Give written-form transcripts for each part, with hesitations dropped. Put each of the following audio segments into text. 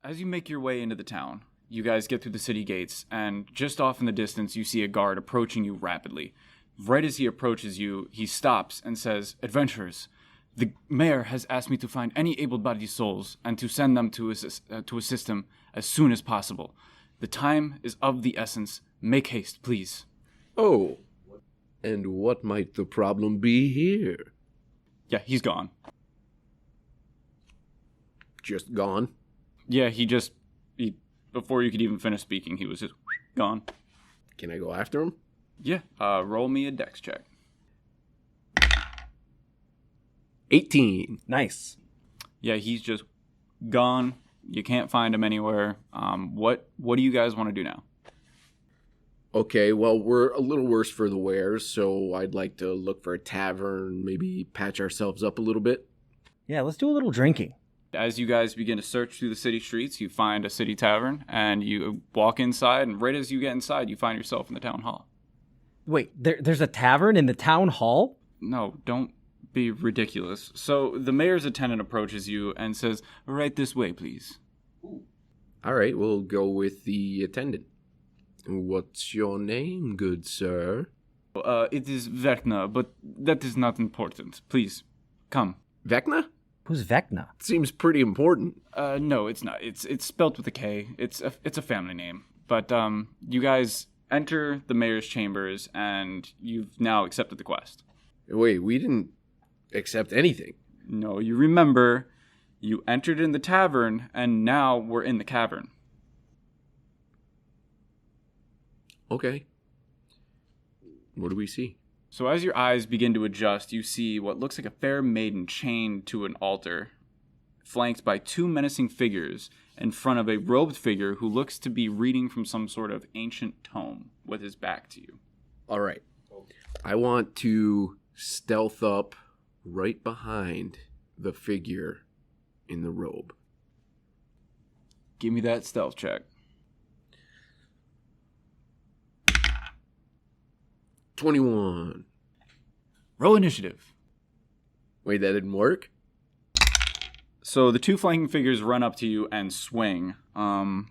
As you make your way into the town, you guys get through the city gates, and just off in the distance, you see a guard approaching you rapidly. Right as he approaches you, he stops and says, "Adventurers, the mayor has asked me to find any able-bodied souls and to send them to assist him as soon as possible. The time is of the essence. Make haste, please." Oh, and what might the problem be here? Yeah, he's gone. Just gone? Yeah, before you could even finish speaking, he was just gone. Can I go after him? Yeah, roll me a dex check. 18. Nice. Yeah, he's just gone. You can't find him anywhere. What do you guys want to do now? Okay, well, we're a little worse for the wear, so I'd like to look for a tavern, maybe patch ourselves up a little bit. Yeah, let's do a little drinking. As you guys begin to search through the city streets, you find a city tavern, and you walk inside, and right as you get inside, you find yourself in the town hall. Wait, there's a tavern in the town hall? No, don't be ridiculous. So the mayor's attendant approaches you and says, "Right this way, please." All right, we'll go with the attendant. What's your name, good sir? It is Vecna, but that is not important. Please, come. Vecna? Who's Vecna? Seems pretty important. No, it's not. It's spelt with a K. It's a family name. But you guys enter the mayor's chambers, and you've now accepted the quest. Wait, we didn't accept anything. No, you remember, you entered in the tavern, and now we're in the cavern. Okay. What do we see? So as your eyes begin to adjust, you see what looks like a fair maiden chained to an altar, flanked by two menacing figures in front of a robed figure who looks to be reading from some sort of ancient tome with his back to you. All right. I want to stealth up right behind the figure in the robe. Give me that stealth check. 21. Roll initiative. Wait, that didn't work? So the two flanking figures run up to you and swing for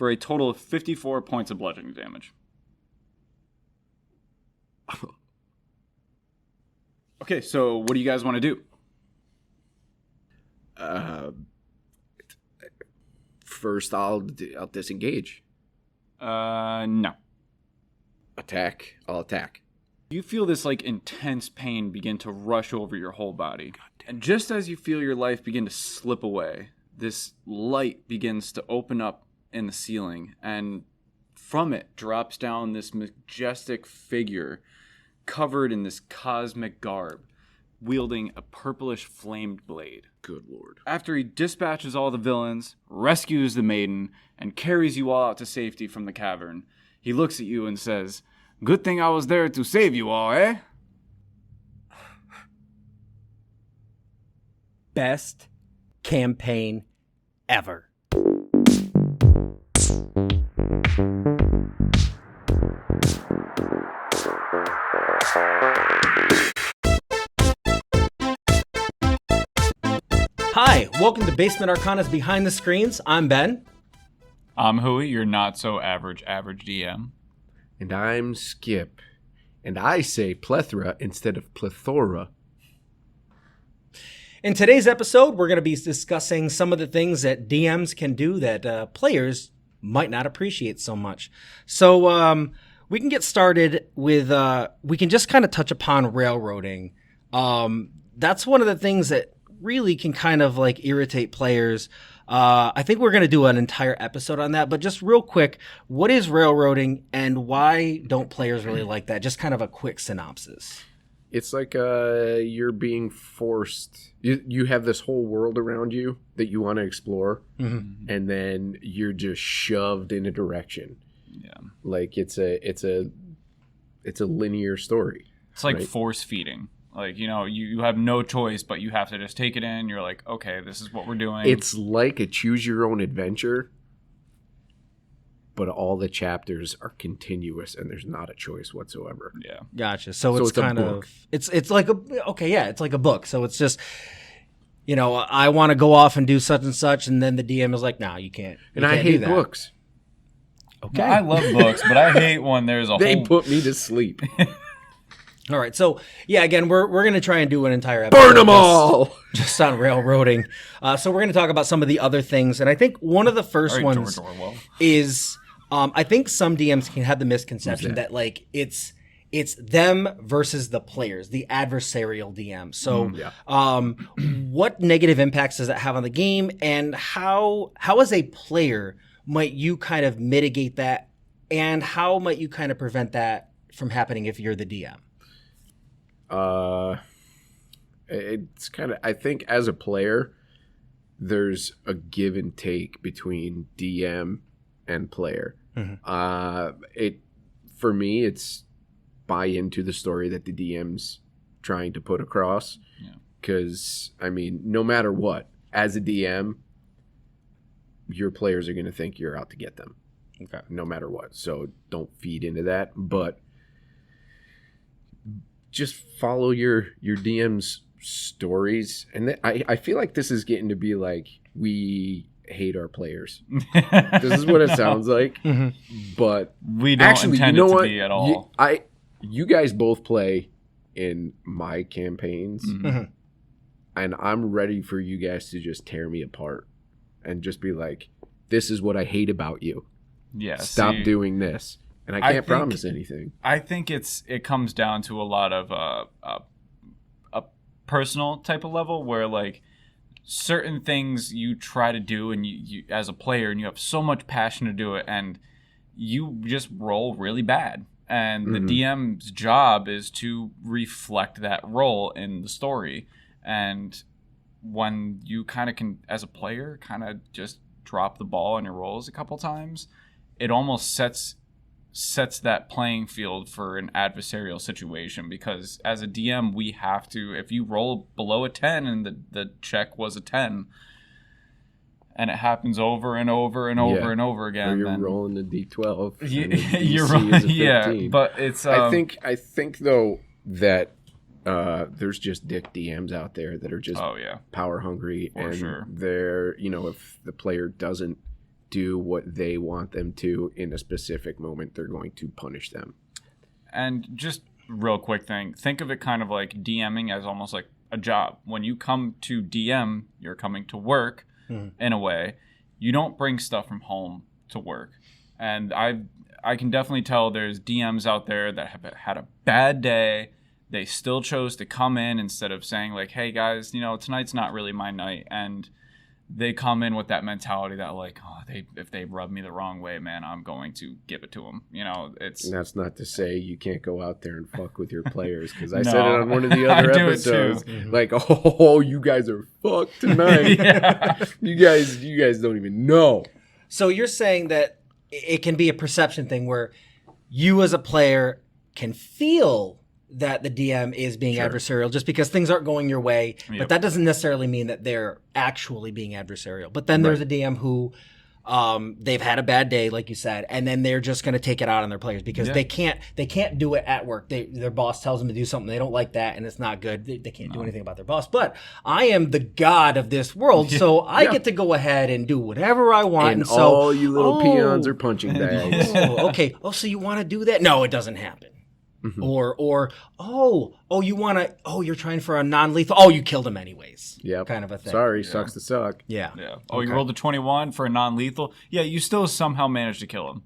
a total of 54 points of bludgeoning damage. Okay, so what do you guys want to do? First I'll disengage. No. Attack. I'll attack. You feel this intense pain begin to rush over your whole body. And just as you feel your life begin to slip away, this light begins to open up in the ceiling, and from it drops down this majestic figure covered in this cosmic garb, wielding a purplish flamed blade. Good lord. After he dispatches all the villains, rescues the maiden, and carries you all out to safety from the cavern, he looks at you and says, "Good thing I was there to save you all, eh?" Best campaign ever. Hi, welcome to Basement Arcana's Behind the Screens. I'm Ben. I'm Hui, your not-so-average DM. And I'm Skip. And I say plethora instead of plethora. In today's episode, we're going to be discussing some of the things that DMs can do that players might not appreciate so much. So we can get started with, we can just kind of touch upon railroading. That's one of the things that really can kind of irritate players. I think we're going to do an entire episode on that, but just real quick, what is railroading and why don't players really like that? Just kind of a quick synopsis. It's like you're being forced. You have this whole world around you that you want to explore, Mm-hmm. and then you're just shoved in a direction. Yeah. Like it's a linear story. It's like right? force feeding. You have no choice, but you have to just take it in. You're like, okay, this is what we're doing. It's like a choose your own adventure, but all the chapters are continuous and there's not a choice whatsoever. Yeah. Gotcha. So So it's it's a kind book. of, it's like it's like a book. So it's just, I want to go off and do such and such, and then the DM is like, "No, you can't." And I hate books. Okay, I love books, but I hate when there's a They whole. put me to sleep. All right, so yeah, again, we're gonna try and do an entire episode Burn them all. just on railroading. So we're gonna talk about some of the other things, and I think one of the first All right, ones George Orwell. is I think some DMs can have the misconception that like it's them versus the players, the adversarial DM. So, what negative impacts does that have on the game, and how as a player might you kind of mitigate that, and how might you kind of prevent that from happening if you're the DM? It's kind of, I think as a player, there's a give and take between DM and player. For me, it's buy into the story that the DM's trying to put across. Because, I mean, no matter what, as a DM, your players are going to think you're out to get them. Okay. No matter what. So don't feed into that. But just follow your DM's stories. And I feel like this is getting to be like, we hate our players. This is what it sounds like. But we don't actually, intend you know it to what? be at all. You guys both play in my campaigns, and I'm ready for you guys to just tear me apart and just be like, this is what I hate about you. Yeah, Stop doing this. And I can't promise anything. I think it comes down to a lot of a personal type of level where like certain things you try to do and you as a player and you have so much passion to do it and you just roll really bad. And the DM's job is to reflect that role in the story. And when you kind of can, as a player, kind of just drop the ball on your rolls a couple times, it almost sets that playing field for an adversarial situation. Because as a DM, we have to, if you roll below a 10 and the check was a 10, and it happens over and over and over and over again. Or you're then rolling the D12. you're rolling, yeah. But it's I think though that there's just dick DMs out there that are just power hungry, they're if the player doesn't do what they want them to in a specific moment, they're going to punish them. And just real quick thing, think of it kind of like DMing as almost like a job. When you come to DM, you're coming to work. In a way, you don't bring stuff from home to work. And I can definitely tell there's DMs out there that have had a bad day. They still chose to come in instead of saying like, hey guys, tonight's not really my night. And they come in with that mentality that like, if they rub me the wrong way, man, I'm going to give it to them. And that's not to say you can't go out there and fuck with your players, because I said it on one of the other episodes. Like, you guys are fucked tonight. You guys don't even know. So you're saying that it can be a perception thing where you as a player can feel that the DM is being adversarial just because things aren't going your way, but that doesn't necessarily mean that they're actually being adversarial. But then there's a DM who they've had a bad day, like you said, and then they're just going to take it out on their players because they can't do it at work. Their boss tells them to do something, they don't like that, and it's not good. They can't do anything about their boss. But I am the god of this world, so I get to go ahead and do whatever I want. And so all you little peons are punching bags. Okay. So you want to do that? No, it doesn't happen. Or you want to, you're trying for a non-lethal. You killed him anyways. Kind of a thing. Sorry, sucks to suck. Yeah. You rolled a 21 for a non-lethal. Yeah, you still somehow managed to kill him.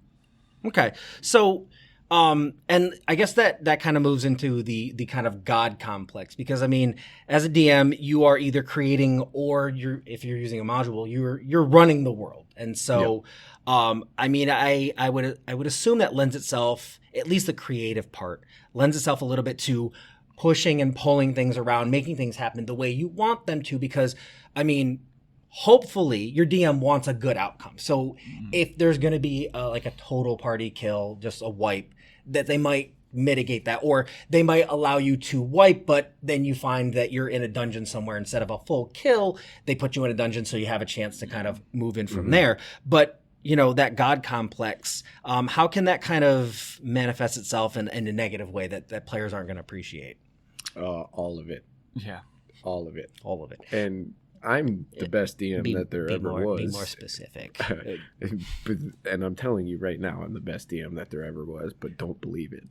Okay. So, and I guess that kind of moves into the kind of God complex, because I mean, as a DM, you are either creating or if you're using a module, you're running the world. And so, I mean, I would assume that lends itself, at least the creative part, lends itself a little bit to pushing and pulling things around, making things happen the way you want them to, because, I mean, hopefully your DM wants a good outcome. So if there's going to be like a total party kill, just a wipe, that they might mitigate that, or they might allow you to wipe, but then you find that you're in a dungeon somewhere instead of a full kill. They put you in a dungeon so you have a chance to kind of move in from there. But that God complex, how can that kind of manifest itself in a negative way that players aren't going to appreciate? All of it. Yeah. All of it. All of it. And I'm the best DM that there ever was. Be more specific. And I'm telling you right now, I'm the best DM that there ever was, but don't believe it.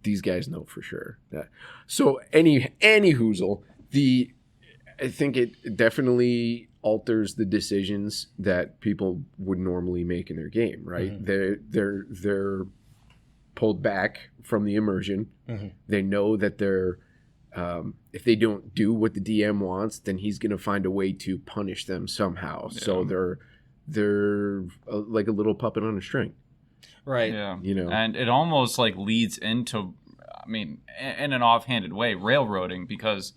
These guys know for sure. So any hoozle, I think it definitely alters the decisions that people would normally make in their game, right? Mm-hmm. They're pulled back from the immersion. Mm-hmm. They know that they're if they don't do what the DM wants, then he's going to find a way to punish them somehow. Yeah. So they're like a little puppet on a string. Right. Yeah. And it almost like leads into, I mean, in an offhanded way, railroading, because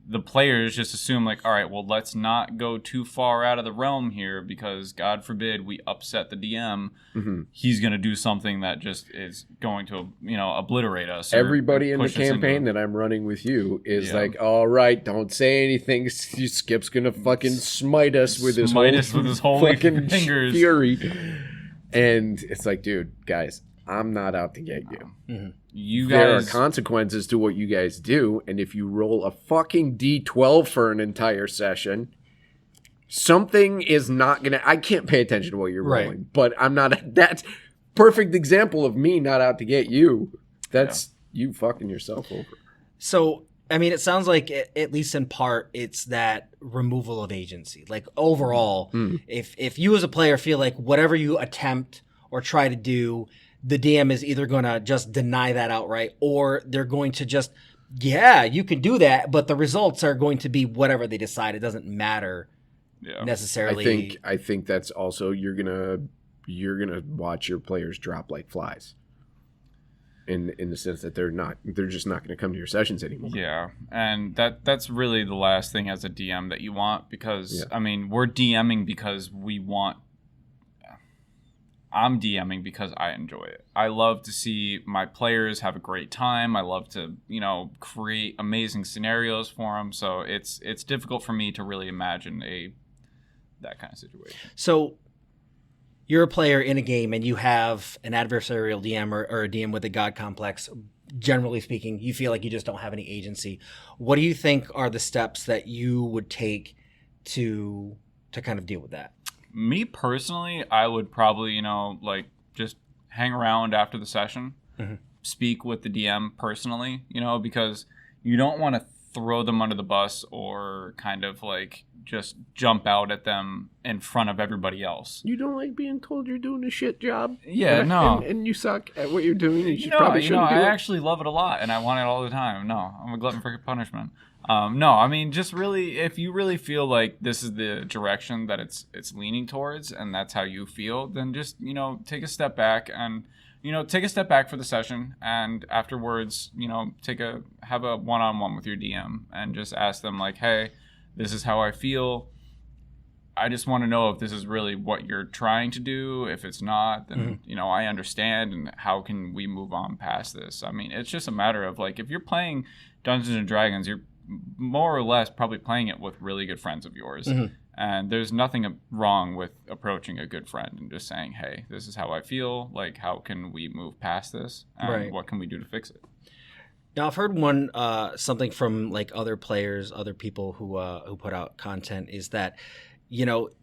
the players just assume like, all right, well, let's not go too far out of the realm here because God forbid we upset the DM. Mm-hmm. He's going to do something that just is going to, obliterate us. Everybody in the campaign that I'm running with you is like, all right, don't say anything. Skip's going to fucking smite us with his whole fucking fingers. Fury. And it's like, dude, guys, I'm not out to get you. Mm-hmm. There are consequences to what you guys do, and if you roll a fucking D12 for an entire session, something is not gonna. I can't pay attention to what you're rolling, but I'm not. That's perfect example of me not out to get you. That's you fucking yourself over. So, I mean, it sounds like, at least in part, it's that removal of agency. Like overall, if you as a player feel like whatever you attempt or try to do, the DM is either going to just deny that outright, or they're going to just, you can do that, but the results are going to be whatever they decide. It doesn't matter necessarily. I think that's also you're gonna watch your players drop like flies. In the sense that they're just not going to come to your sessions anymore. Yeah, and that's really the last thing as a DM that you want, because I mean, we're DMing because we want. I'm DMing because I enjoy it. I love to see my players have a great time. I love to, create amazing scenarios for them. So it's difficult for me to really imagine that kind of situation. So you're a player in a game and you have an adversarial DM or a DM with a God complex. Generally speaking, you feel like you just don't have any agency. What do you think are the steps that you would take to kind of deal with that? Me personally, I would probably, just hang around after the session, speak with the DM personally, because you don't want to throw them under the bus or kind of like just jump out at them in front of everybody else. You don't like being told you're doing a shit job? Yeah, no. And you suck at what you're doing, and you probably shouldn't do it? I actually love it a lot, and I want it all the time. No, I'm a glutton for punishment. No, I mean, just really, if you really feel like this is the direction that it's leaning towards, and that's how you feel, then just, take a step back and, take a step back for the session, and afterwards, have a one-on-one with your DM and just ask them like, hey, this is how I feel. I just want to know if this is really what you're trying to do. If it's not, then, I understand, and how can we move on past this? I mean, it's just a matter of like, if you're playing Dungeons and Dragons, you're more or less probably playing it with really good friends of yours. And there's nothing wrong with approaching a good friend and just saying, hey, this is how I feel. Like, how can we move past this? And what can we do to fix it? Now, I've heard something from like other players, other people who put out content, is that,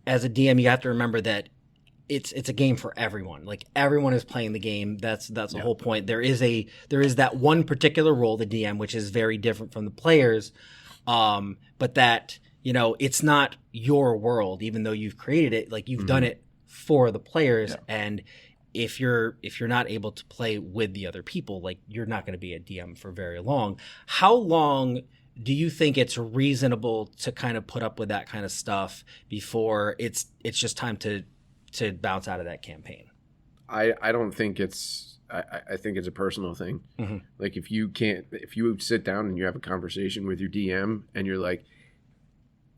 as a DM, you have to remember that it's a game for everyone. Like, everyone is playing the game. That's the whole point. There is that one particular role, the DM, which is very different from the players. But that, it's not your world, even though you've created it. Like, you've done it for the players. Yeah. And if you're not able to play with the other people, like, you're not going to be a DM for very long. How long do you think it's reasonable to kind of put up with that kind of stuff before it's just time to bounce out of that campaign? I don't think it's I think it's a personal thing. Like, if you sit down and you have a conversation with your DM and you're like,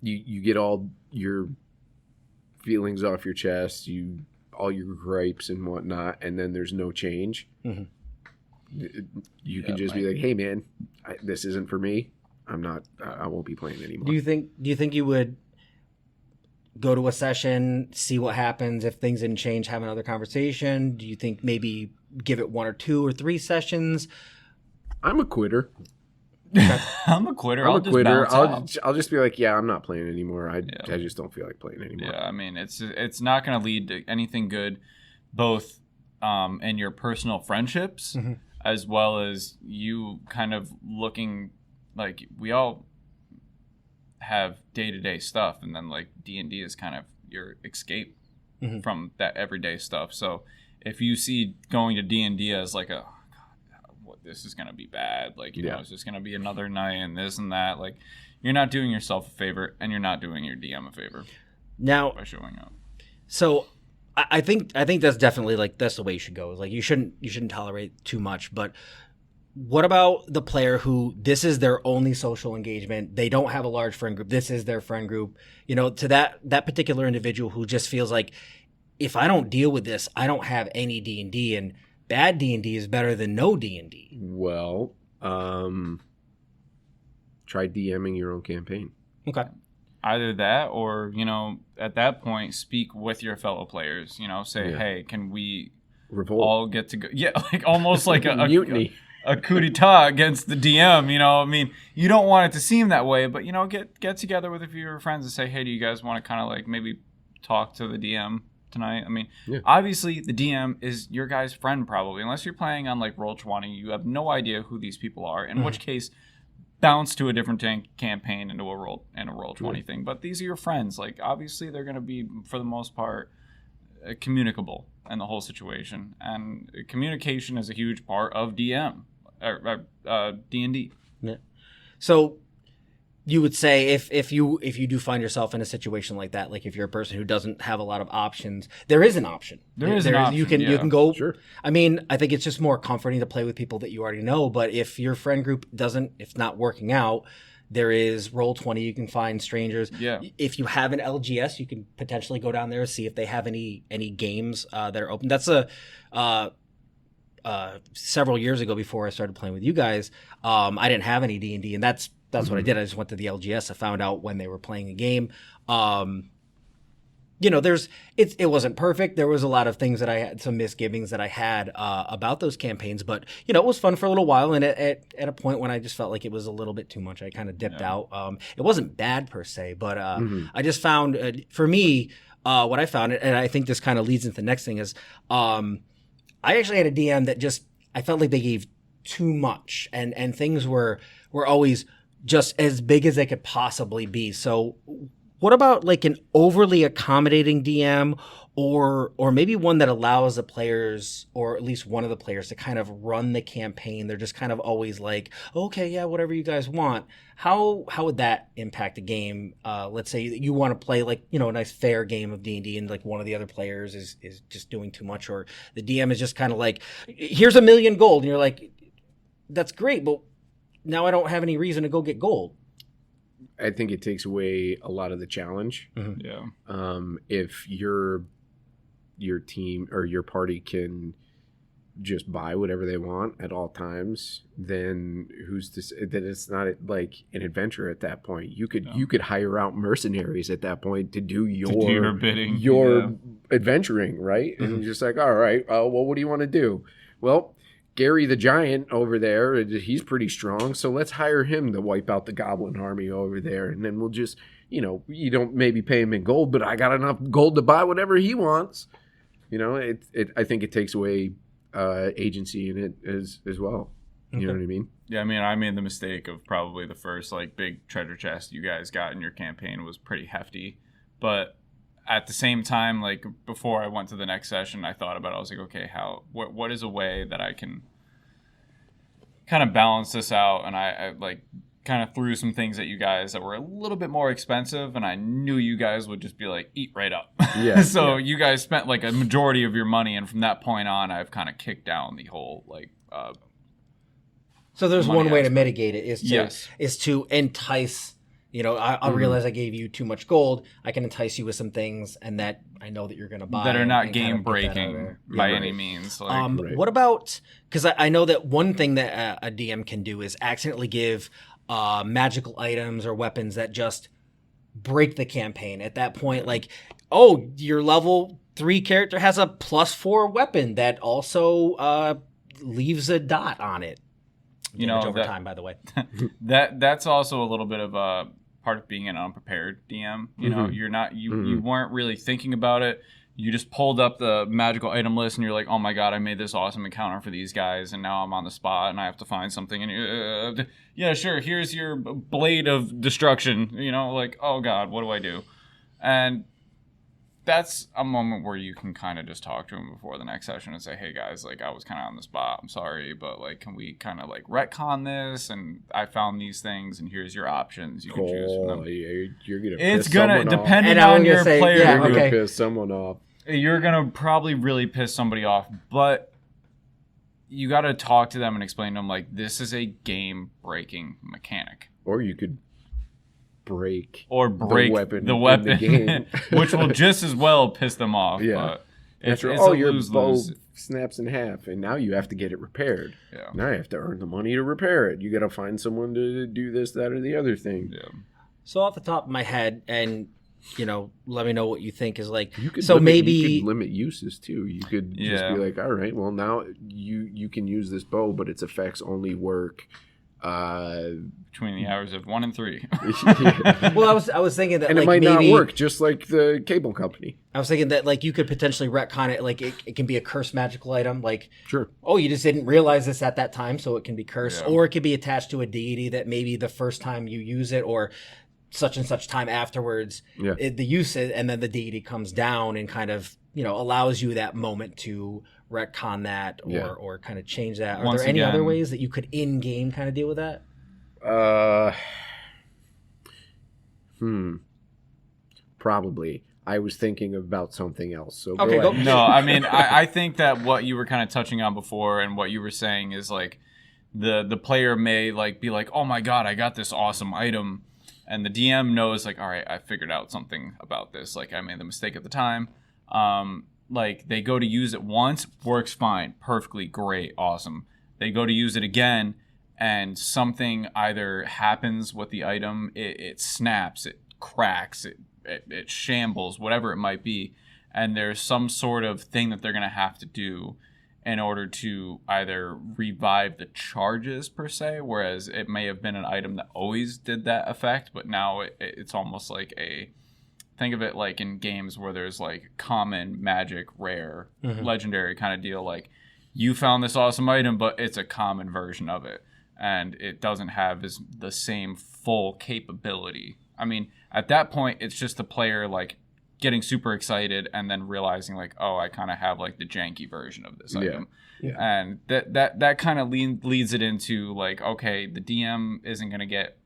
you get all your feelings off your chest, all your gripes and whatnot, and then there's no change, you can just be like, hey man, this isn't for me. I won't be playing anymore. Do you think you would go to a session, see what happens? If things didn't change, have another conversation? Do you think maybe give it 1 or 2 or 3 sessions? I'm a quitter. I'm a quitter. I'm a quitter. Bounce I'll just be like, yeah, I'm not playing anymore. I just don't feel like playing anymore. Yeah, I mean, it's not going to lead to anything good, both in your personal friendships as well as you kind of looking like we all have day-to-day stuff, and then like D&D is kind of your escape from that everyday stuff. So if you see going to D&D as like a this is going to be bad. Like, you know, it's just going to be another night and this and that. Like, you're not doing yourself a favor, and you're not doing your DM a favor now by showing up. So I think that's definitely like, that's the way you should go. Like, you shouldn't tolerate too much. But what about the player who this is their only social engagement? They don't have a large friend group. This is their friend group. You know, to that particular individual who just feels like, if I don't deal with this, I don't have any D&D, and bad D&D is better than no D&D. Well, try DMing your own campaign. Okay. Either that, or, you know, at that point, speak with your fellow players. You know, say, hey, can we all get to go? Yeah, like almost like a mutiny. A coup d'etat against the DM, you know. I mean, you don't want it to seem that way, but, you know, get together with a few of your friends and say, hey, do you guys want to kind of like maybe talk to the DM tonight? I mean, obviously the DM is your guy's friend probably, unless you're playing on like Roll20. You have no idea who these people are, in which case bounce to a different campaign into a Roll20 thing. But these are your friends. Like, obviously they're going to be, for the most part, communicable in the whole situation, and communication is a huge part of D&D. Yeah. So you would say if you do find yourself in a situation like that, like if you're a person who doesn't have a lot of options, there is an option. There is an option. You can go. Sure. I mean, I think it's just more comforting to play with people that you already know. But if your friend group if not working out, there is Roll20. You can find strangers. Yeah. If you have an LGS, you can potentially go down there and see if they have any games that are open. That's several years ago, before I started playing with you guys. I didn't have any D&D, and that's what I did. I just went to the LGS. I found out when they were playing a game. You know, it wasn't perfect. There was a lot of things that I had, some misgivings that I had about those campaigns, but you know, it was fun for a little while. And at a point when I just felt like it was a little bit too much, I kind of dipped out. It wasn't bad per se, but I just found, for me, what I found, and I think this kind of leads into the next thing, is I actually had a DM that just, I felt like they gave too much, and things were always just as big as they could possibly be. So what about like an overly accommodating DM, or maybe one that allows the players, or at least one of the players, to kind of run the campaign? They're just kind of always like, okay, yeah, whatever you guys want. How would that impact a game? Let's say you want to play like, you know, a nice fair game of D&D, and like one of the other players is just doing too much, or the DM is just kind of like, here's $1 million gold. And you're like, that's great, but now I don't have any reason to go get gold. I think it takes away a lot of the challenge. Mm-hmm. Yeah. If your team or your party can just buy whatever they want at all times, then who's to say that it's not like an adventure at that point? You could hire out mercenaries at that point to do your bidding, adventuring, right? Mm-hmm. And you're just like, all right, well, what do you want to do? Well, Gary the Giant over there, he's pretty strong, so let's hire him to wipe out the goblin army over there, and then we'll just, you know, you don't maybe pay him in gold, but I got enough gold to buy whatever he wants. You know, I think it takes away agency in it as well. You know what I mean? Yeah, I mean, I made the mistake of probably the first like big treasure chest you guys got in your campaign was pretty hefty, but at the same time, like before I went to the next session, I thought about it. I was like, okay, what is a way that I can kind of balance this out? And I like kind of threw some things at you guys that were a little bit more expensive, and I knew you guys would just be like, eat right up. Yeah. So you guys spent like a majority of your money, and from that point on, I've kind of kicked down the whole like. So there's one way to mitigate it is to entice. You know, I realize I gave you too much gold. I can entice you with some things, and that I know that you're going to buy. That are not game breaking by any means. Like, What about, because I know that one thing that a DM can do is accidentally give magical items or weapons that just break the campaign. At that point, like, oh, your level 3 character has a +4 weapon that also leaves a dot on it. damage over time, by the way. That's also a little bit of a part of being an unprepared DM. You know, you're not you weren't really thinking about it. You just pulled up the magical item list and you're like, oh my god, I made this awesome encounter for these guys, and now I'm on the spot and I have to find something. And yeah, sure, here's your blade of destruction. You know, like, oh god, what do I do? And that's a moment where you can kind of just talk to him before the next session and say, hey guys, like, I was kind of on the spot. I'm sorry, but like, can we kind of like retcon this? And I found these things, and here's your options. You can choose from them. You're gonna. It's gonna depending on your player. You're gonna piss someone off. You're gonna probably really piss somebody off, but you got to talk to them and explain to them like, this is a game-breaking mechanic. Or you could break the weapon in the game. Which will just as well piss them off. Yeah. But your bow snaps in half, and now you have to get it repaired. Yeah. Now you have to earn the money to repair it. You got to find someone to do this, that, or the other thing. Yeah. So off the top of my head, and let me know what you think is like. You could so maybe you could limit uses too. You could just be like, all right, well now you can use this bow, but its effects only work between the hours of 1 and 3. Well, I was thinking that, and like, it might maybe, not work, just like the cable company. I was thinking that, like, you could potentially retcon it, like it can be a cursed magical item, like, sure. Oh, you just didn't realize this at that time, so it can be cursed, or it could be attached to a deity that maybe the first time you use it, or such and such time afterwards, the use it, and then the deity comes down and kind of allows you that moment to retcon that or kind of change that. Are there any other ways that you could in-game kind of deal with that? Probably. I was thinking about something else. So okay, go. No, I mean, I think that what you were kind of touching on before and what you were saying is like the player may like be like, oh my god, I got this awesome item. And the DM knows, like, all right, I figured out something about this. Like, I made the mistake at the time. Like, they go to use it once, works fine, perfectly, great, awesome. They go to use it again, and something either happens with the item, it snaps, it cracks, it shambles, whatever it might be. And there's some sort of thing that they're going to have to do in order to either revive the charges per se, whereas it may have been an item that always did that effect, but now it's almost like think of it like in games where there's like common, magic, rare, legendary kind of deal. Like, you found this awesome item, but it's a common version of it, and it doesn't have the same full capability. I mean, at that point, it's just the player like getting super excited and then realizing like, oh, I kind of have like the janky version of this item. Yeah. And that kind of leads it into like, okay, the DM isn't going to get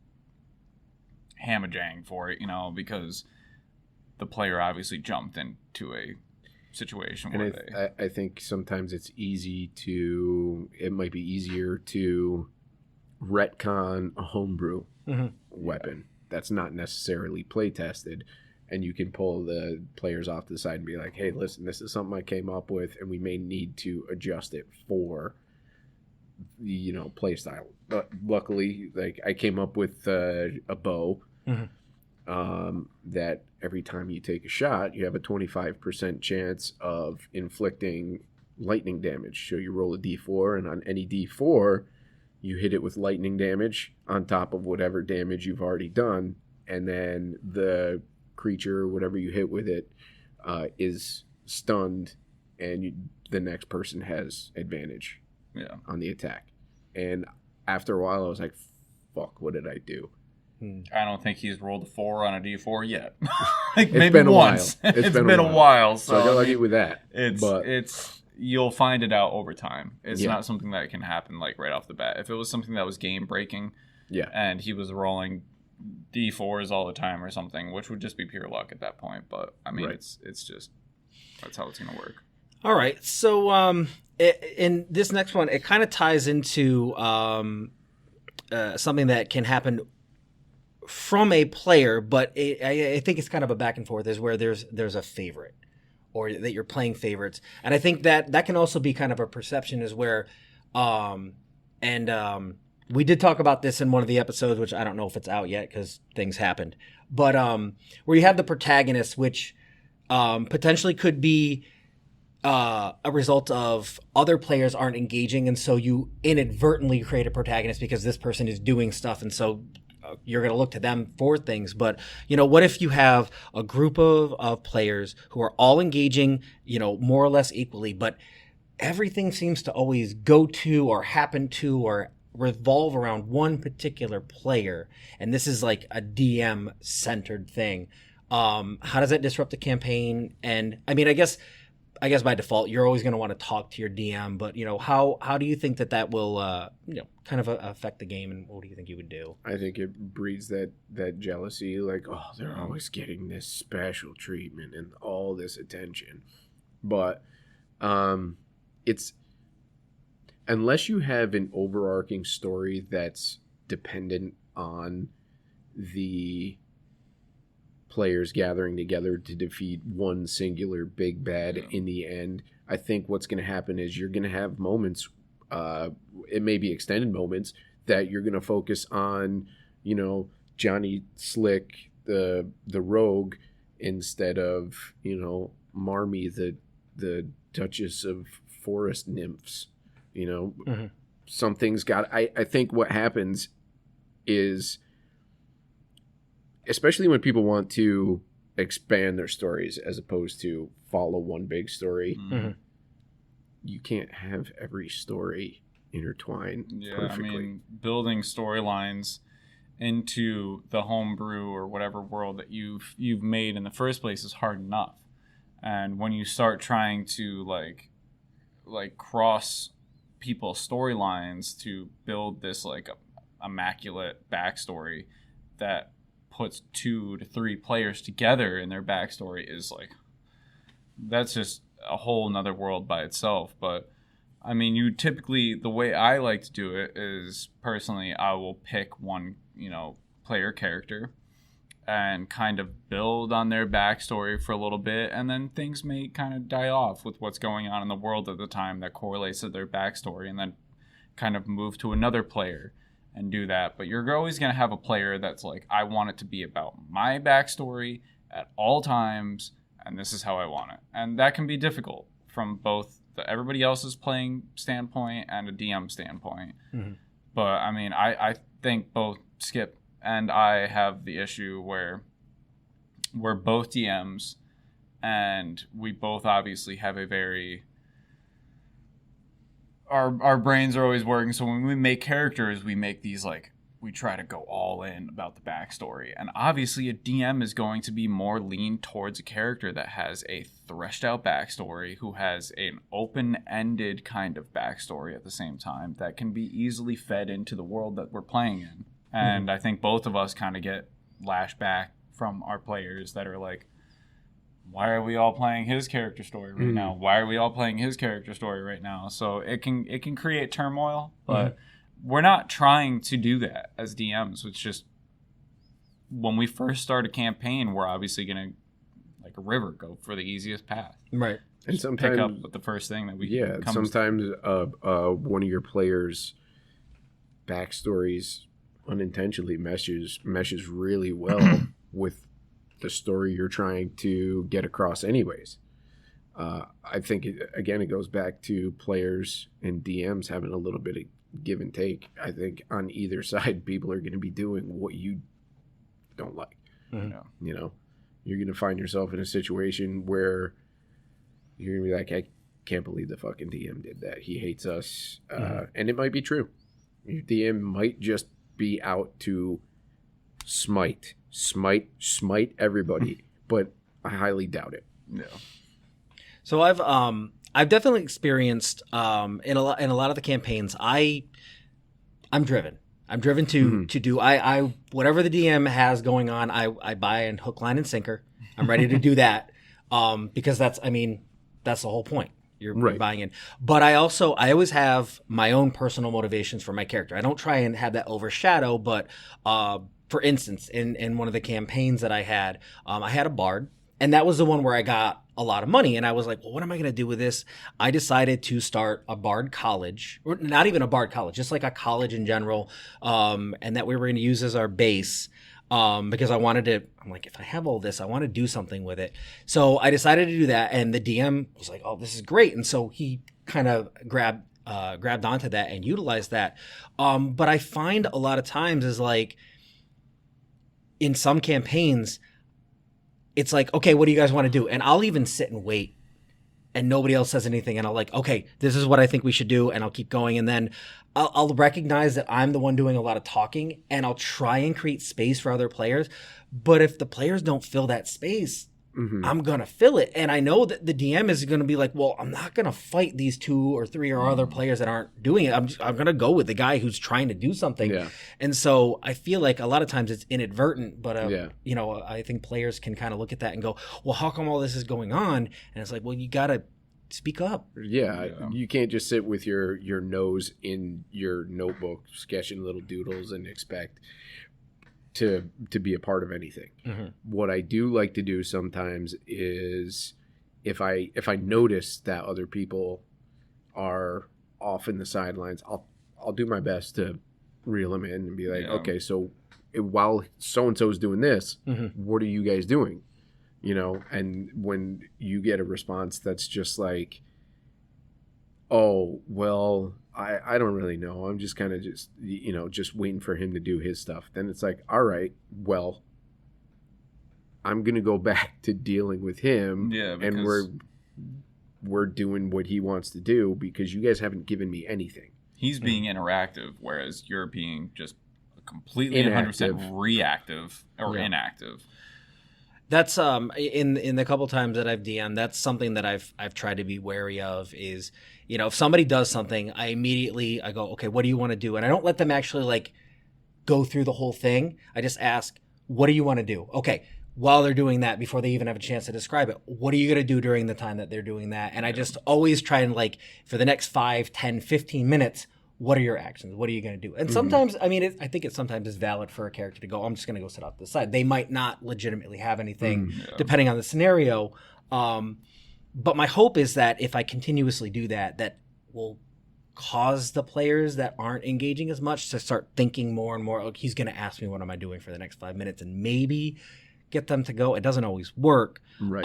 hamajang for it, because the player obviously jumped into a situation where I think sometimes it might be easier to retcon a homebrew weapon that's not necessarily play tested. And you can pull the players off to the side and be like, hey, listen, this is something I came up with, and we may need to adjust it for, play style. But luckily, like, I came up with a bow that every time you take a shot, you have a 25% chance of inflicting lightning damage. So you roll a d4, and on any d4, you hit it with lightning damage on top of whatever damage you've already done, and then the creature, whatever you hit with it, is stunned, and the next person has advantage on the attack. And after a while, I was like, fuck, what did I do? I don't think he's rolled a 4 on a d4 yet. Like, it's maybe been once. It's been a while. So I got lucky with that. It's you'll find it out over time. It's not something that can happen like right off the bat. If it was something that was game breaking, and he was rolling D4s all the time or something, which would just be pure luck at that point. But I mean, it's just that's how it's gonna work. All right. So in this next one, it kind of ties into something that can happen from a player, but I think it's kind of a back and forth. Is where there's a favorite, or that you're playing favorites, and I think that can also be kind of a perception. Is where we did talk about this in one of the episodes, which I don't know if it's out yet because things happened. But where you have the protagonist, which potentially could be a result of other players aren't engaging, and so you inadvertently create a protagonist because this person is doing stuff, and so you're going to look to them for things. But, what if you have a group of players who are all engaging, more or less equally, but everything seems to always go to or happen to or revolve around one particular player, and this is like a DM centered thing. How does that disrupt the campaign? And I mean, I guess by default you're always going to want to talk to your DM, but how do you think that will kind of affect the game, and what do you think you would do? I think it breeds that jealousy, like, oh, they're always getting this special treatment and all this attention. But it's, unless you have an overarching story that's dependent on the players gathering together to defeat one singular big bad in the end, I think what's going to happen is you're going to have moments, it may be extended moments, that you're going to focus on, Johnny Slick, the rogue, instead of, Marmee, the Duchess of Forest Nymphs. Something's got, I think what happens is, especially when people want to expand their stories as opposed to follow one big story, you can't have every story intertwine perfectly. I mean, building storylines into the homebrew or whatever world that you've made in the first place is hard enough. And when you start trying to like cross people's storylines to build this like immaculate backstory that puts 2 to 3 players together in their backstory, is like, that's just a whole nother world by itself. But I mean, you typically, the way I like to do it is, personally, I will pick one player character and kind of build on their backstory for a little bit, and then things may kind of die off with what's going on in the world at the time that correlates to their backstory, and then kind of move to another player and do that. But you're always going to have a player that's like, I want it to be about my backstory at all times, and this is how I want it. And that can be difficult from both everybody else's playing standpoint and a DM standpoint. But I mean, I think both Skip and I have the issue where we're both DMs, and we both obviously have a very, our brains are always working. So when we make characters, we make these we try to go all in about the backstory. And obviously a DM is going to be more lean towards a character that has a threshed out backstory, who has an open-ended kind of backstory at the same time that can be easily fed into the world that we're playing in. And I think both of us kind of get lashed back from our players that are like, why are we all playing his character story right now? Why are we all playing his character story right now? So it can create turmoil, but we're not trying to do that as DMs. It's just, when we first start a campaign, we're obviously going to, like a river, go for the easiest path. Right. And sometimes pick up with the first thing that we sometimes one of your players' backstories unintentionally meshes really well with the story you're trying to get across anyways. I think it goes back to players and DMs having a little bit of give and take. I think on either side, people are going to be doing what you don't like. You're going to find yourself in a situation where you're going to be like, I can't believe the fucking DM did that. He hates us. And it might be true. Your DM might just be out to smite everybody, but I highly doubt it. No. So I've definitely experienced in a lot of the campaigns, I'm driven. I'm driven to do I whatever the DM has going on, I buy in hook, line, and sinker. I'm ready to do that because that's the whole point. You're buying in. But I always have my own personal motivations for my character. I don't try and have that overshadow, but for instance, in one of the campaigns that I had a bard, and that was the one where I got a lot of money, and I was like, well, what am I going to do with this? I decided to start a bard college, or not even a bard college, just like a college in general, and that we were going to use as our base. because I'm like, if I have all this, I want to do something with it. So I decided to do that, and the DM was like, oh, this is great. And so he kind of grabbed onto that and utilized that. But I find a lot of times is like, in some campaigns, it's like, okay, what do you guys want to do? And I'll even sit and wait, and nobody else says anything, and I'll like, okay, this is what I think we should do, and I'll keep going, and then I'll recognize that I'm the one doing a lot of talking, and I'll try and create space for other players. But if the players don't fill that space, I'm gonna fill it, and I know that the DM is gonna be like, well, I'm not gonna fight these 2 or 3 or other players that aren't doing it. I'm gonna go with the guy who's trying to do something. Yeah. And so I feel like a lot of times it's inadvertent, but I think players can kind of look at that and go, well, how come all this is going on? And it's like, well, you gotta speak up. Yeah, you can't just sit with your nose in your notebook sketching little doodles and expect to be a part of anything. What I do like to do sometimes is if I notice that other people are off in the sidelines, I'll do my best to reel them in and be like, okay, so while so and so is doing this, what are you guys doing? And when you get a response that's just like, oh, well, I don't really know. I'm just kind of just waiting for him to do his stuff. Then it's like, all right, well, I'm going to go back to dealing with him. Yeah, and we're doing what he wants to do because you guys haven't given me anything. He's being interactive, whereas you're being just completely inactive. 100% reactive or inactive. That's in the couple times that I've DM'd, that's something that I've tried to be wary of is, if somebody does something, I go, okay, what do you want to do? And I don't let them actually like go through the whole thing. I just ask, what do you want to do? Okay, while they're doing that, before they even have a chance to describe it, what are you going to do during the time that they're doing that? And I just always try and like, for the next 5, 10, 15 minutes, what are your actions? What are you going to do? And sometimes, I think it sometimes is valid for a character to go, I'm just going to go sit off to the side. They might not legitimately have anything, depending on the scenario. But my hope is that if I continuously do that, that will cause the players that aren't engaging as much to start thinking more and more, he's going to ask me, what am I doing for the next 5 minutes? And maybe get them to go. It doesn't always work. Right.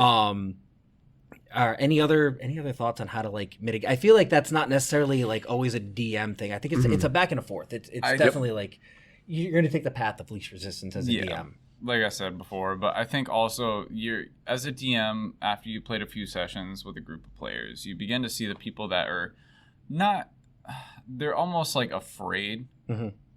Are any other thoughts on how to like mitigate? I feel like that's not necessarily like always a DM thing. I think it's a back and forth. It's definitely like you're going to take the path of least resistance as a DM. Like I said before, but I think also you're as a DM, after you played a few sessions with a group of players, you begin to see the people that are they're almost like afraid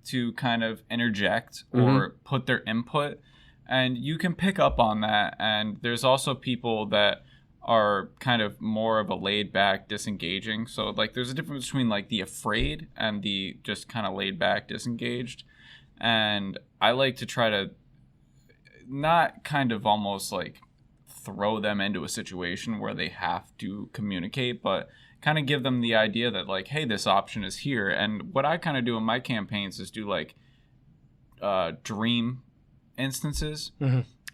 to kind of interject or put their input, and you can pick up on that. And there's also people that are kind of more of a laid back, disengaging. So like there's a difference between like the afraid and the just kind of laid back, disengaged. And I like to try to not kind of almost like throw them into a situation where they have to communicate, but kind of give them the idea that like, hey, this option is here. And what I kind of do in my campaigns is do like dream instances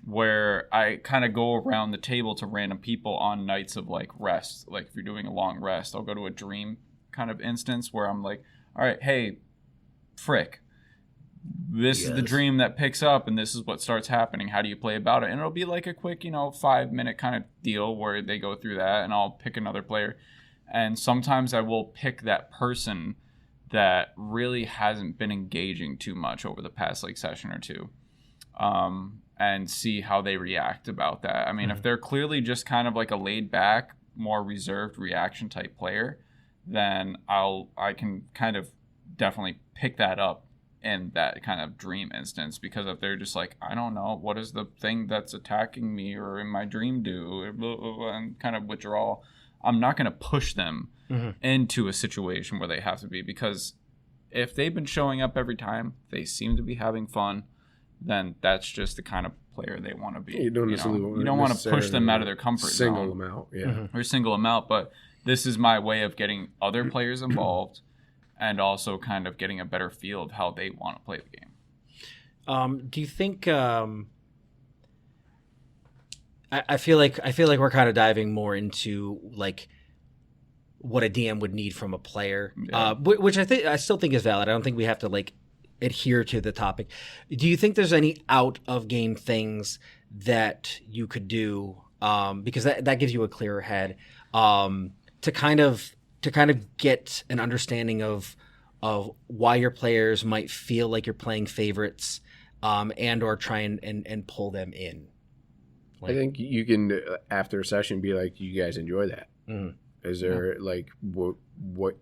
where I kind of go around the table to random people on nights of like rest. Like if you're doing a long rest, I'll go to a dream kind of instance where I'm like, all right, hey, Frick, this is the dream that picks up and this is what starts happening. How do you play about it? And it'll be like a quick, 5-minute kind of deal where they go through that and I'll pick another player. And sometimes I will pick that person that really hasn't been engaging too much over the past like session or two. And see how they react about that. I mean, if they're clearly just kind of like a laid back, more reserved reaction type player, then I can kind of definitely pick that up in that kind of dream instance. Because if they're just like, I don't know, what is the thing that's attacking me or in my dream do, and kind of withdraw, I'm not going to push them into a situation where they have to be. Because if they've been showing up every time, they seem to be having fun, then that's just the kind of player they want to be. You don't want to push them out of their comfort zone. Single them out, or single them out. But this is my way of getting other players involved and also kind of getting a better feel of how they want to play the game. Do you think? I feel like we're kind of diving more into like what a DM would need from a player, which I still think is valid. I don't think we have to like adhere to the topic. Do you think there's any out of game things that you could do, because that gives you a clearer head, to kind of get an understanding of why your players might feel like you're playing favorites, and or try and pull them in? I think you can, after a session, be like, you guys enjoy that? Mm-hmm. Is there like what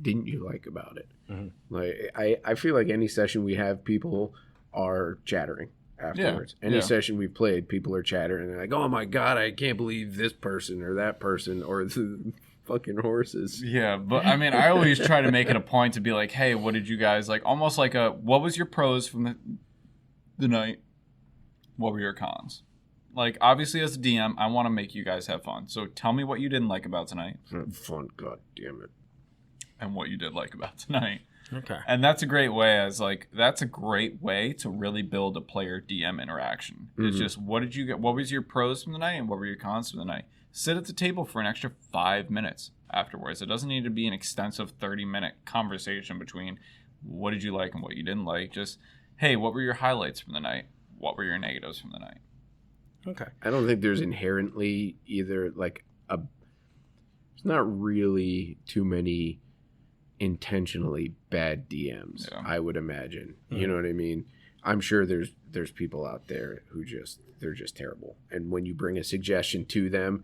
didn't you like about it? Mm-hmm. Like I feel like any session we have, people are chattering afterwards. Any session we've played, people are chattering and they're like, oh my god, I can't believe this person or that person or the fucking horses. Yeah, but I mean, I always try to make it a point to be like, hey, what did you guys like? Almost like what was your pros from the night? What were your cons? Like, obviously, as a DM, I want to make you guys have fun. So tell me what you didn't like about tonight. Fun, god damn it. And what you did like about tonight. Okay. And that's a great way that's a great way to really build a player DM interaction. Mm-hmm. It's just, what did you get? What was your pros from the night and what were your cons from the night? Sit at the table for an extra 5 minutes afterwards. It doesn't need to be an extensive 30-minute conversation between what did you like and what you didn't like. Just, hey, what were your highlights from the night? What were your negatives from the night? Okay. I don't think there's inherently either like there's not really too many intentionally bad DMs, I would imagine. Mm-hmm. You know what I mean? I'm sure there's people out there who they're just terrible. And when you bring a suggestion to them,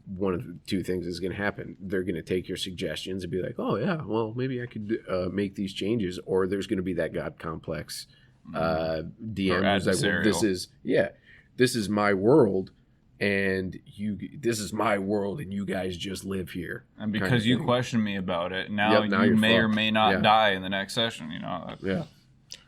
one of the two things is going to happen. They're going to take your suggestions and be like, oh yeah, well maybe I could make these changes, or there's going to be that God complex DM who's like, well, this is my world, and this is my world, and you guys just live here. And because you question me about it, now you may or may not die in the next session. You know.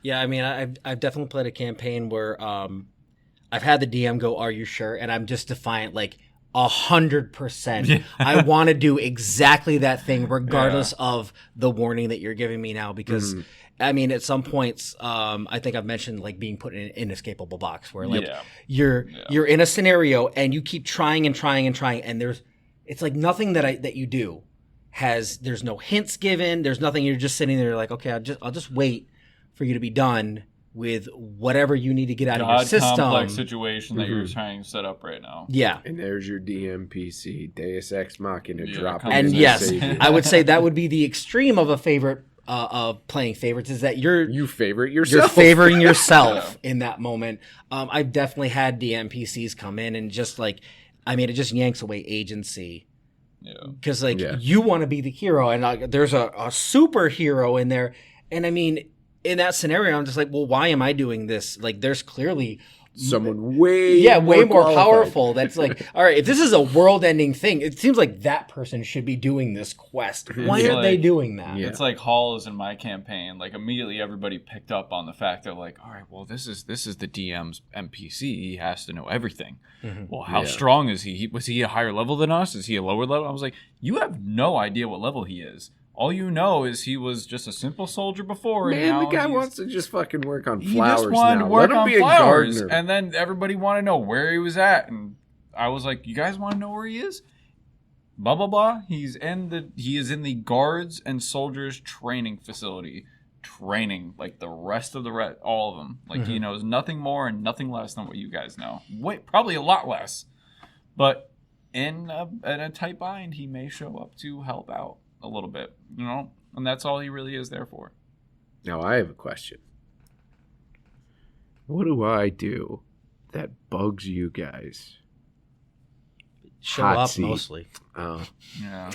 Yeah. I mean, I've definitely played a campaign where I've had the DM go, "Are you sure?" And I'm just defiant, like 100%. I want to do exactly that thing, regardless of the warning that you're giving me now, because. I mean, at some points, I think I've mentioned like being put in an inescapable box where like you're in a scenario and you keep trying and trying and trying, and it's like nothing that you do there's no hints given, there's nothing. You're just sitting there like, okay, I'll just wait for you to be done with whatever you need to get out of your system. Complex situation that you're trying to set up right now. Yeah, and there's your DMPC Deus Ex Machina dropping. And yes, I would say that would be the extreme of a favorite. Of playing favorites is that you favorite yourself. You're favoring yourself in that moment. I've definitely had DMPCs come in and just like, I mean, it just yanks away agency. Because you want to be the hero, and there's a superhero in there, and I mean, in that scenario, I'm just like, well, why am I doing this? Like, there's clearly someone way more powerful. That's like, all right, if this is a world-ending thing, it seems like that person should be doing this quest. Why aren't they doing that? It's like Halls in my campaign. Like, immediately everybody picked up on the fact they're like, all right, well, this is the DM's NPC. He has to know everything. Mm-hmm. Well, how strong is he? Was he a higher level than us? Is he a lower level? I was like, you have no idea what level he is. All you know is he was just a simple soldier before. Man, and now the guy wants to just fucking work on flowers. He just wanted now. to work on flowers, and then everybody wanted to know where he was at. And I was like, "You guys want to know where he is?" Blah blah blah. He is in the guards and soldiers training facility, training like the rest of all of them. Like he knows nothing more and nothing less than what you guys know. Probably a lot less, but in a tight bind, he may show up to help out a little bit, you know, and that's all he really is there for. Now I have a question. What do I do that bugs you guys? Show up seat. Mostly. Oh. Yeah.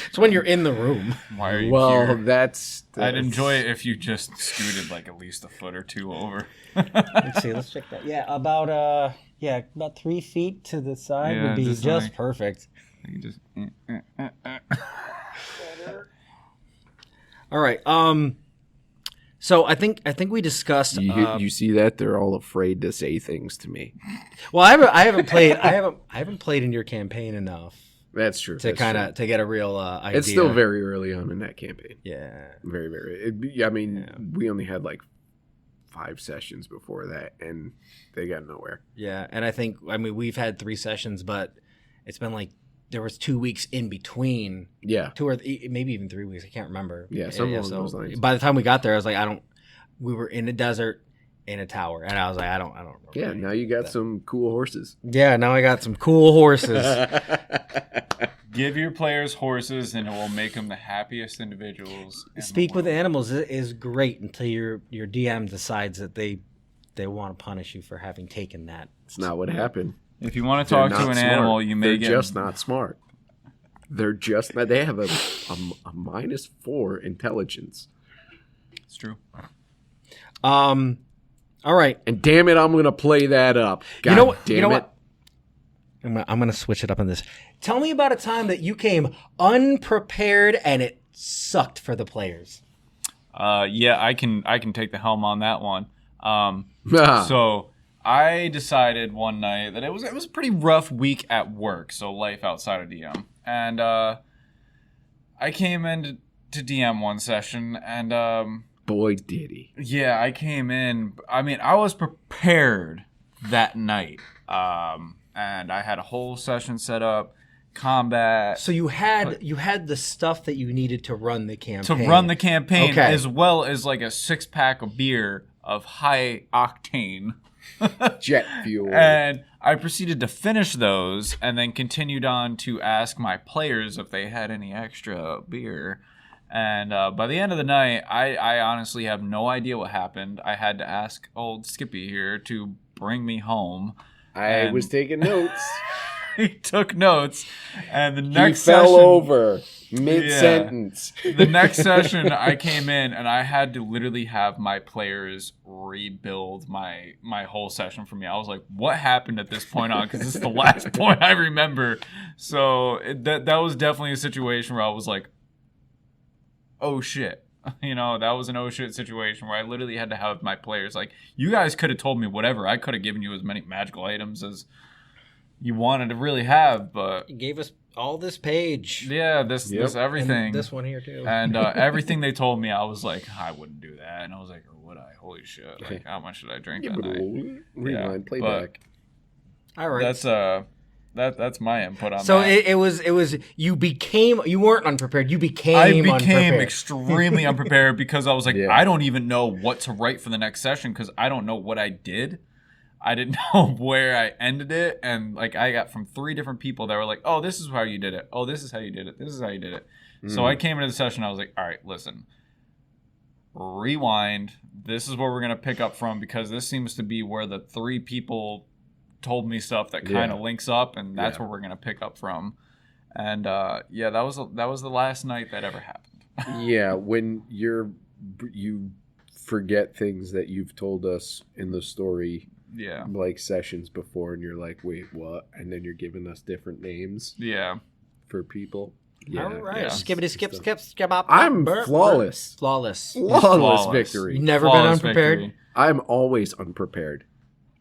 It's when you're in the room. Why are you here? Well, that's... I'd enjoy it if you just scooted like at least a foot or two over. Let's see. Let's check that. Yeah, about 3 feet to the side would be just perfect. You just all right. So I think we discussed. You see that they're all afraid to say things to me. Well, I haven't played in your campaign enough. That's true. To to get a real idea. It's still very early on in that campaign. Yeah. Very, very. We only had like 5 sessions before that, and they got nowhere. Yeah, and I think we've had 3 sessions, but it's been like there was 2 weeks in between. Yeah. 2 or maybe even 3 weeks. I can't remember. Yeah, something along those lines. By the time we got there, I was like, we were in a desert in a tower. And I was like, I don't remember. Yeah, now you got some cool horses. Yeah, now I got some cool horses. Give your players horses, and it will make them the happiest individuals. Speak with animals is great until your DM decides that they want to punish you for having taken that. It's not what happened. If you want to talk to an animal, you may They're just not smart. They're just not. They have a -4 intelligence. It's true. All right. And damn it, I'm gonna play that up. God you know what? Damn you know it. what? I'm gonna switch it up on this. Tell me about a time that you came unprepared and it sucked for the players. Yeah, I can take the helm on that one. So I decided one night that it was a pretty rough week at work, so life outside of DM, and I came in to DM one session, and boy did he. Yeah, I came in. I mean, I was prepared that night, and I had a whole session set up. Combat. So you had the stuff that you needed to run the campaign. Okay. As well as like a 6-pack of beer of high octane jet fuel. And I proceeded to finish those and then continued on to ask my players if they had any extra beer. And by the end of the night, I honestly have no idea what happened. I had to ask old Skippy here to bring me home. I was taking notes. He took notes, and the next he fell over mid-sentence. Yeah. The next session, I came in, and I had to literally have my players rebuild my whole session for me. I was like, what happened at this point on? Because this is the last point I remember. So that was definitely a situation where I was like, oh, shit. You know, that was an oh, shit situation where I literally had to have my players like, you guys could have told me whatever. I could have given you as many magical items as you wanted to really have, but you gave us all this page. Yeah, this everything. And this one here too. And everything they told me, I was like, I wouldn't do that. And I was like, or would I? Holy shit! Like, how much did I drink that night? Rewind, playback. All right. That's my input on so that. So it was you weren't unprepared. You became unprepared. Extremely unprepared because I was like, I don't even know what to write for the next session because I don't know what I did. I didn't know where I ended it, and like I got from 3 different people that were like, "Oh, this is how you did it. Oh, this is how you did it. This is how you did it." So I came into the session. I was like, "All right, listen, rewind. This is where we're gonna pick up from because this seems to be where the 3 people told me stuff that kind of links up, and that's where we're gonna pick up from." And that was the last night that ever happened. Yeah, when you forget things that you've told us in the story. Yeah. Like sessions before, and you're like, wait, what? And then you're giving us different names. Yeah. For people. Yeah. All right. Skippity skip up. I'm flawless. Flawless victory. You've never been unprepared? Victory. I'm always unprepared.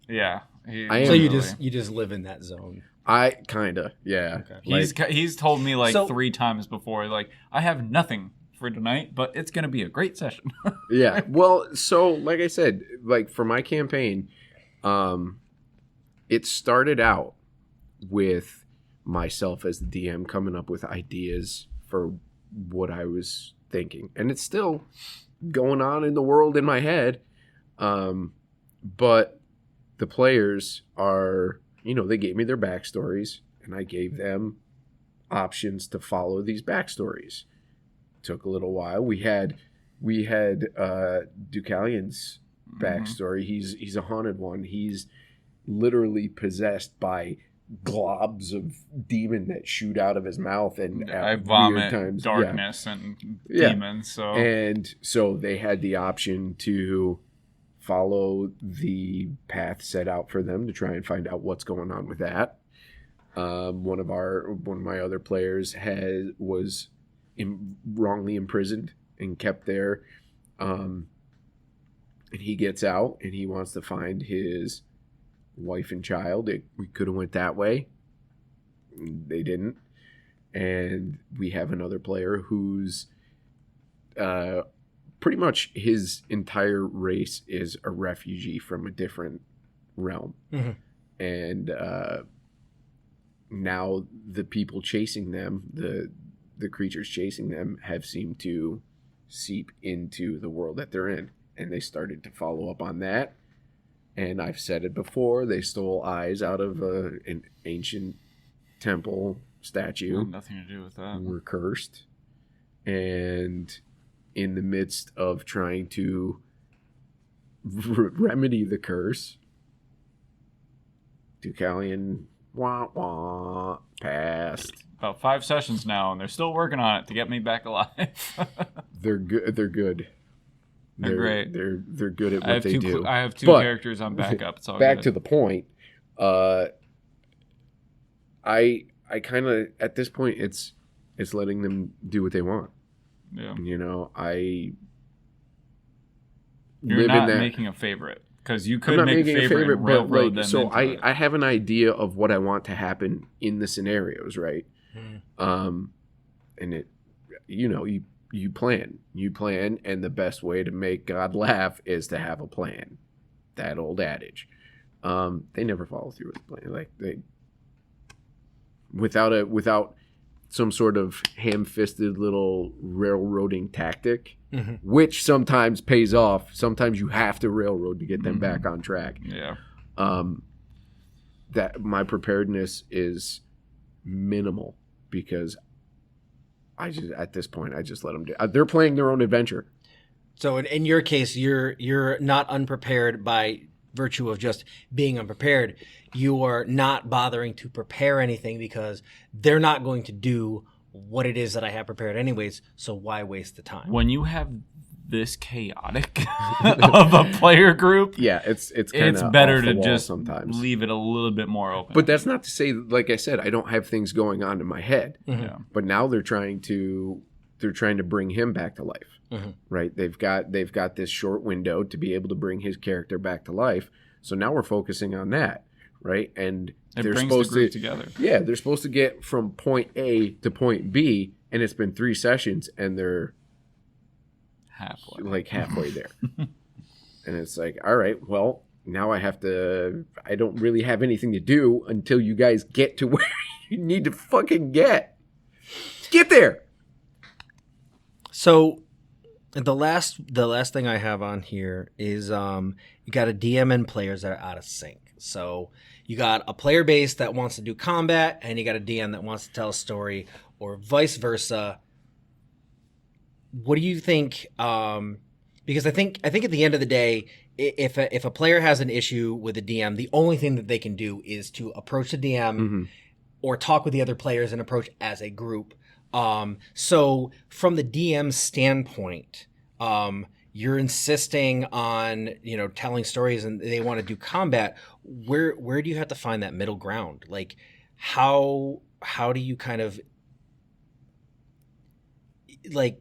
Yeah. So you just live in that zone. I kinda, yeah. Okay. He's told me like 3 times before, like, I have nothing for tonight, but it's gonna be a great session. Yeah. Well, so like I said, like for my campaign, it started out with myself as the DM coming up with ideas for what I was thinking. And it's still going on in the world in my head. But the players are, they gave me their backstories and I gave them options to follow these backstories. Took a little while. We had Deucalion's backstory. He's a haunted one. He's literally possessed by globs of demon that shoot out of his mouth and I vomit times, darkness and demons. So they had the option to follow the path set out for them to try and find out what's going on with that. One of my other players was wrongly imprisoned and kept there. And he gets out and he wants to find his wife and child. We could have went that way. They didn't. And we have another player who's pretty much his entire race is a refugee from a different realm. Mm-hmm. And now the people chasing them, the creatures chasing them, have seemed to seep into the world that they're in, and they started to follow up on that. And I've said it before, they stole eyes out of an ancient temple statue. Nothing to do with that. Were cursed, and in the midst of trying to remedy the curse, Deucalion passed. About 5 sessions now, and they're still working on it to get me back alive. They're good. They're good. They're great. They're good at what they do. I have 2 characters on backup. It's all back good. To the point. I kind of, at this point, it's letting them do what they want. Yeah. You know, You're not making a favorite, because you could make a favorite, but like, so I have an idea of what I want to happen in the scenarios, right? And it, you know, you plan, and the best way to make God laugh is to have a plan. That old adage. They never follow through with the plan. Like, they, without some sort of ham-fisted little railroading tactic, which sometimes pays off. Sometimes you have to railroad to get them back on track. Yeah. That my preparedness is minimal, because at this point I just let them do. They're playing their own adventure. So in your case, you're not unprepared by virtue of just being unprepared. You are not bothering to prepare anything because they're not going to do what it is that I have prepared anyways. So why waste the time? When you have this chaotic of a player group, yeah, it's better to just sometimes leave it a little bit more open. But that's not to say, like I said, I don't have things going on in my head. Yeah. But now they're trying to bring him back to life. Right? They've got this short window to be able to bring his character back to life. So now we're focusing on that, right? And they're supposed the group together. Yeah, they're supposed to get from point A to point B, and it's been 3 sessions, and they're halfway there. And it's like, all right, well, now I don't really have anything to do until you guys get to where you need to fucking get. Get there. So the last thing I have on here is you got a DM and players that are out of sync. So you got a player base that wants to do combat, and you got a DM that wants to tell a story, or vice versa. What do you think? Because I think at the end of the day, if a player has an issue with a DM, the only thing that they can do is to approach the DM or talk with the other players and approach as a group. So from the DM standpoint, you're insisting on, telling stories, and they want to do combat. Where do you have to find that middle ground? Like, how do you kind of like,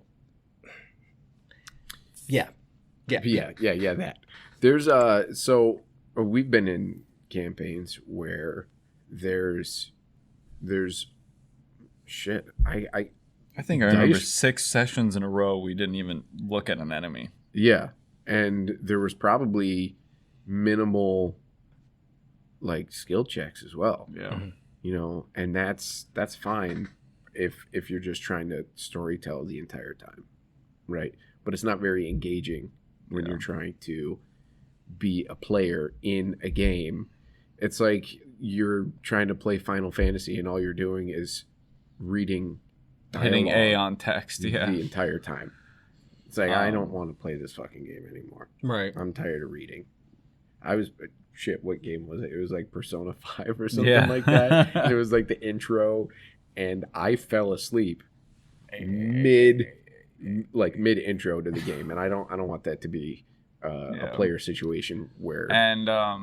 yeah. That there's so we've been in campaigns where there's shit. I think I remember 6 sessions in a row we didn't even look at an enemy. Yeah, and there was probably minimal like skill checks as well. Yeah, and that's fine if you're just trying to storytell the entire time, right? But it's not very engaging when you're trying to be a player in a game. It's like you're trying to play Final Fantasy and all you're doing is reading hitting A on text the entire time. It's like, I don't want to play this fucking game anymore. Right. I'm tired of reading. What game was it? It was like Persona 5 or something like that. It was like the intro, and I fell asleep mid intro to the game, and I don't want that to be a player situation where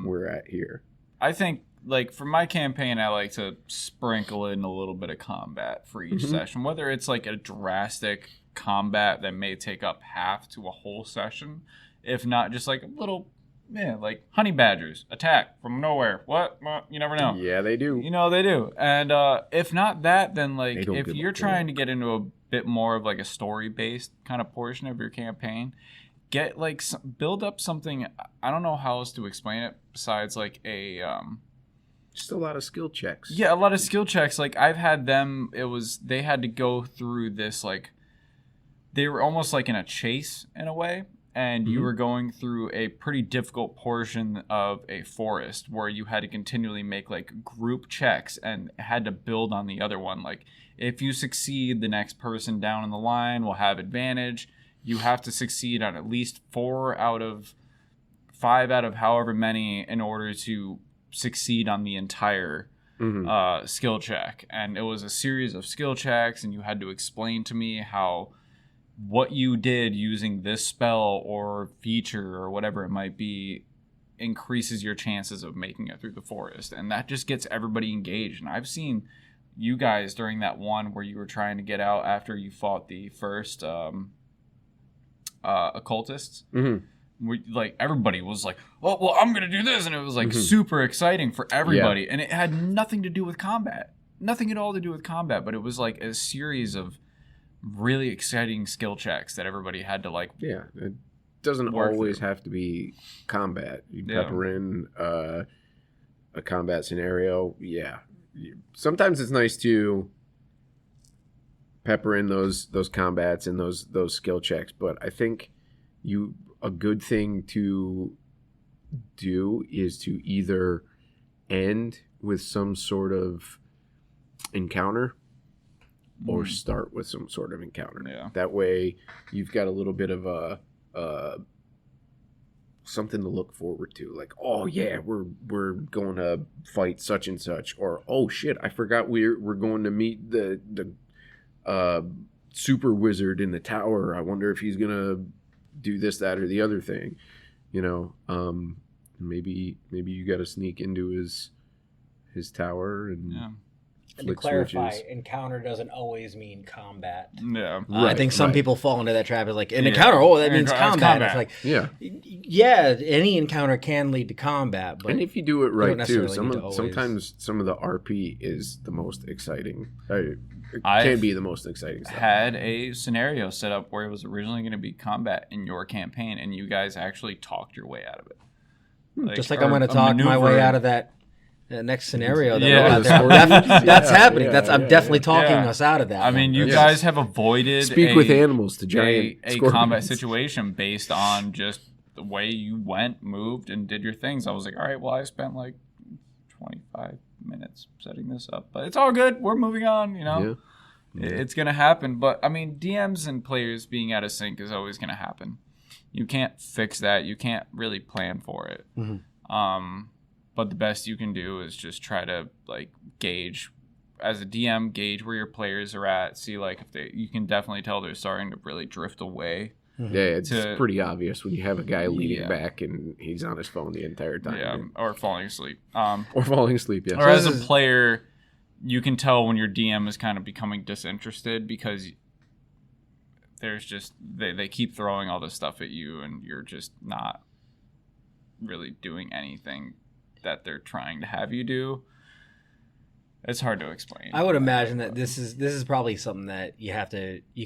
we're at here. I think, like, for my campaign, I like to sprinkle in a little bit of combat for each session, whether it's like a drastic combat that may take up half to a whole session, if not just like a little, like honey badgers attack from nowhere. What? You never know. Yeah, they do. They do. And if not that, then like if you're trying to get into a bit more of like a story-based kind of portion of your campaign, get like build up something. I don't know how else to explain it besides like a Just a lot of skill checks. Yeah, a lot of skill checks. Like I've had them. They had to go through this like they were almost like in a chase in a way, and you were going through a pretty difficult portion of a forest where you had to continually make like group checks and had to build on the other one. Like if you succeed, the next person down in the line will have advantage. You have to succeed on at least 4 out of 5 out of however many in order to succeed on the entire skill check. And it was a series of skill checks, and you had to explain to me how what you did using this spell or feature or whatever it might be increases your chances of making it through the forest. And that just gets everybody engaged. And I've seen you guys during that one where you were trying to get out after you fought the first occultists. Like everybody was like, oh, well, I'm going to do this. And it was like super exciting for everybody. Yeah. And it had nothing to do with combat. Nothing at all to do with combat. But it was like a series of really exciting skill checks that everybody had to like. Yeah, it doesn't always have to be combat. You pepper in a combat scenario. Yeah, sometimes it's nice to pepper in those combats and those skill checks. But I think a good thing to do is to either end with some sort of encounter or start with some sort of encounter. Yeah. That way you've got a little bit of a something to look forward to. Like, oh yeah, we're going to fight such and such, or oh shit, I forgot we're going to meet the super wizard in the tower. I wonder if he's gonna do this, that, or the other thing. You know, maybe you got to sneak into his tower and. Yeah. And to clarify, encounter doesn't always mean combat. Yeah, I think some people fall into that trap. It's like an encounter. Oh, that means combat. It's like yeah, any encounter can lead to combat. But and if you do it right too, sometimes some of the RP is the most exciting. It can be the most exciting stuff. Had a scenario set up where it was originally going to be combat in your campaign, and you guys actually talked your way out of it. Like, just like I'm going to talk my way out of that. The next scenario that's happening. I'm definitely talking us out of that. I mean, you guys have avoided speak with animals to giant a combat situation based on just the way you went, moved, and did your things. I was like, all right, well, I spent like 25 minutes setting this up, but it's all good. We're moving on. You know, it's gonna happen. But I mean, DMs and players being out of sync is always gonna happen. You can't fix that. You can't really plan for it. But the best you can do is just try to like gauge, as a DM, gauge where your players are at. See like if you can definitely tell they're starting to really drift away. Yeah, it's pretty obvious when you have a guy leading back and he's on his phone the entire time. Yeah, or falling asleep. Or falling asleep. Yeah. Or as a player, you can tell when your DM is kind of becoming disinterested because there's just they keep throwing all this stuff at you and you're just not really doing anything that they're trying to have you do. It's hard to explain. I would imagine that this is probably something that you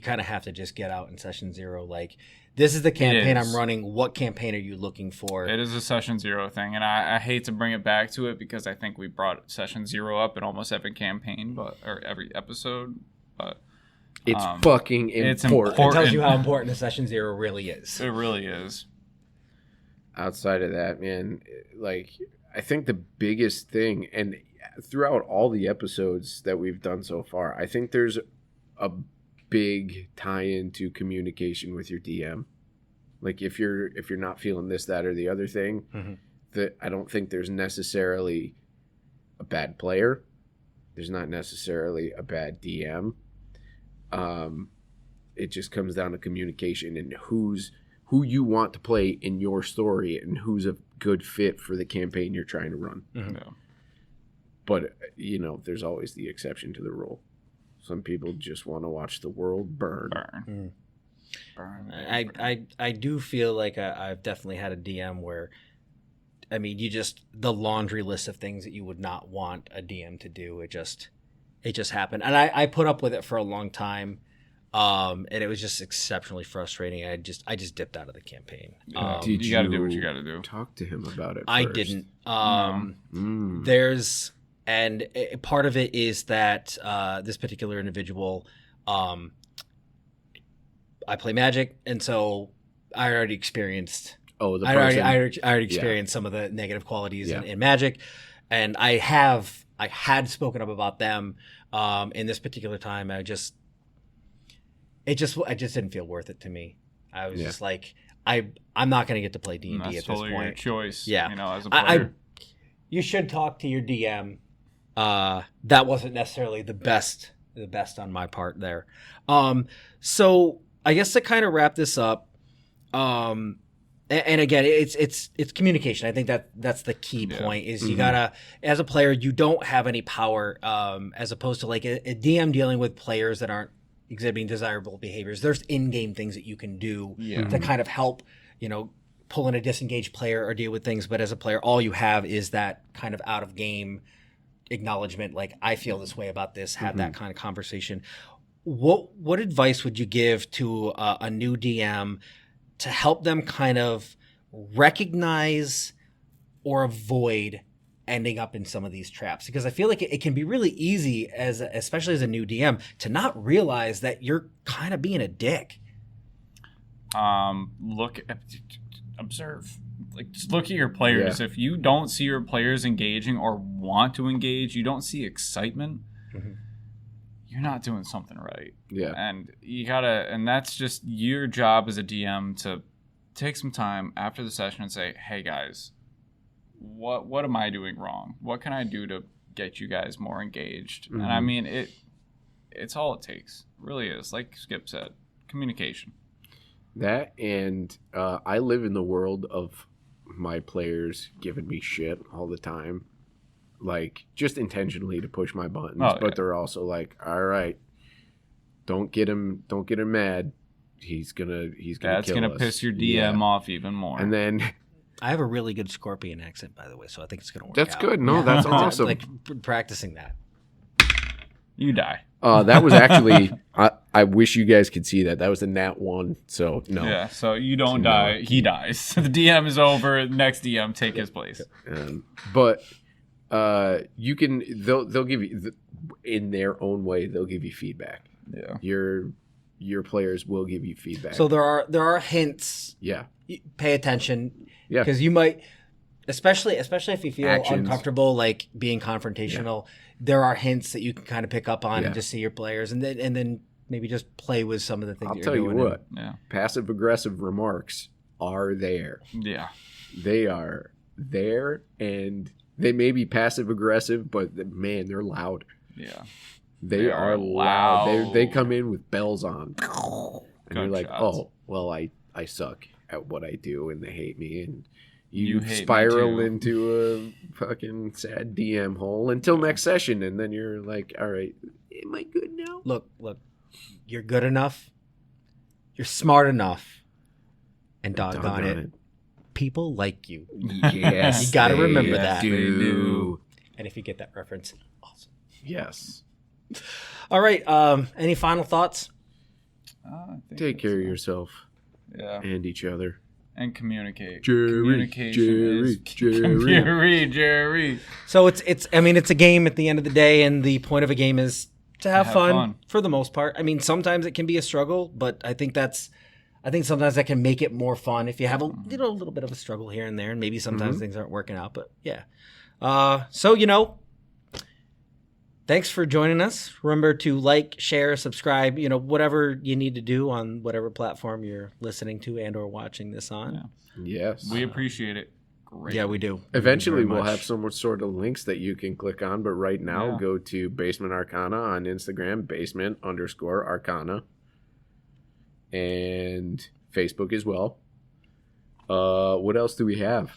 kind of have to just get out in session 0. Like, this is the campaign I'm running. What campaign are you looking for? It is a session 0 thing, and I hate to bring it back to it because I think we brought session 0 up in almost every campaign, or every episode. But it's fucking important. It's important. It tells you how important the session 0 really is. It really is. Outside of that, man, like, I think the biggest thing, and throughout all the episodes that we've done so far, I think there's a big tie-in to communication with your DM. Like, if you're not feeling this, that, or the other thing, that I don't think there's necessarily a bad player. There's not necessarily a bad DM. It just comes down to communication and who you want to play in your story and who's a good fit for the campaign you're trying to run. Yeah. But, you know, there's always the exception to the rule. Some people just want to watch the world burn. Burn. I do feel like I've definitely had a DM where, I mean, the laundry list of things that you would not want a DM to do, it just happened. And I put up with it for a long time. And it was just exceptionally frustrating. I just dipped out of the campaign. You got to do what you got to do. Talk to him about it first. I didn't. There's And part of it is that this particular individual, I play Magic, and so I already experienced. Oh, the I person. already experienced some of the negative qualities in Magic, and I had spoken up about them in this particular time. I just didn't feel worth it to me. I was just like, I'm not going to get to play D&D at this point. That's totally your choice. Yeah, as a player. You should talk to your DM. That wasn't necessarily the best on my part there. So I guess to kind of wrap this up, and again, it's communication. I think that's the key point. Is you gotta, as a player, you don't have any power, as opposed to like a DM dealing with players that aren't exhibiting desirable behaviors. There's in-game things that you can do to kind of help, pull in a disengaged player or deal with things. But as a player, all you have is that kind of out of game acknowledgement. Like, I feel this way about this. Have that kind of conversation. What advice would you give to a new DM to help them kind of recognize or avoid ending up in some of these traps? Because I feel like it can be really easy, especially as a new DM, to not realize that you're kind of being a dick. Observe. Like, just look at your players. If you don't see your players engaging or want to engage, you don't see excitement, you're not doing something right. Yeah. And and that's just your job as a DM to take some time after the session and say, hey guys, what am I doing wrong? What can I do to get you guys more engaged? And I mean, it's all it takes. It really is. Like Skip said, communication. That, and I live in the world of my players giving me shit all the time, like just intentionally to push my buttons. But they're also like, all right, don't get him mad. He's gonna That's kill gonna us. piss your DM off even more. And then I have a really good Scorpion accent, by the way, so I think it's gonna work. That's out. good. No, that's awesome. Like practicing that. You die. That was actually. I wish you guys could see that. That was a nat 1. So no. Yeah. So you don't die. He dies. The DM is over. Next DM take his place. But you can. They'll give you in their own way. They'll give you feedback. Yeah. Your players will give you feedback. So there are hints. Yeah. Pay attention. Yeah. Because you might, especially if you feel Actions. uncomfortable, like being confrontational. There are hints that you can kind of pick up on and just see your players, and then maybe just play with some of the things. I'll tell you what. Yeah. Passive aggressive remarks are there. Yeah. They are there, and they may be passive aggressive, but man, they're loud. Yeah. They are loud. They come in with bells on. And you're like, oh, well, I suck at what I do, and they hate me, and you spiral into a fucking sad DM hole until next session, and then you're like, all right, am I good now? Look, you're good enough, you're smart enough, and doggone it, people like you. Yes, you got to remember that. They do. And if you get that reference, awesome. Yes. All right. Any final thoughts? Take care of yourself. Yeah. And each other. And communicate. Jerry. So it's a game at the end of the day, and the point of a game is to have fun for the most part. I mean, sometimes it can be a struggle, but I think sometimes that can make it more fun if you have a little bit of a struggle here and there, and maybe sometimes things aren't working out. But yeah. So thanks for joining us. Remember to like, share, subscribe, whatever you need to do on whatever platform you're listening to and or watching this on. Yeah. Yes. We appreciate it. Great. Yeah, we do. Eventually we'll have some sort of links that you can click on, but right now go to Basement Arcana on Instagram, basement_Arcana, and Facebook as well. What else do we have?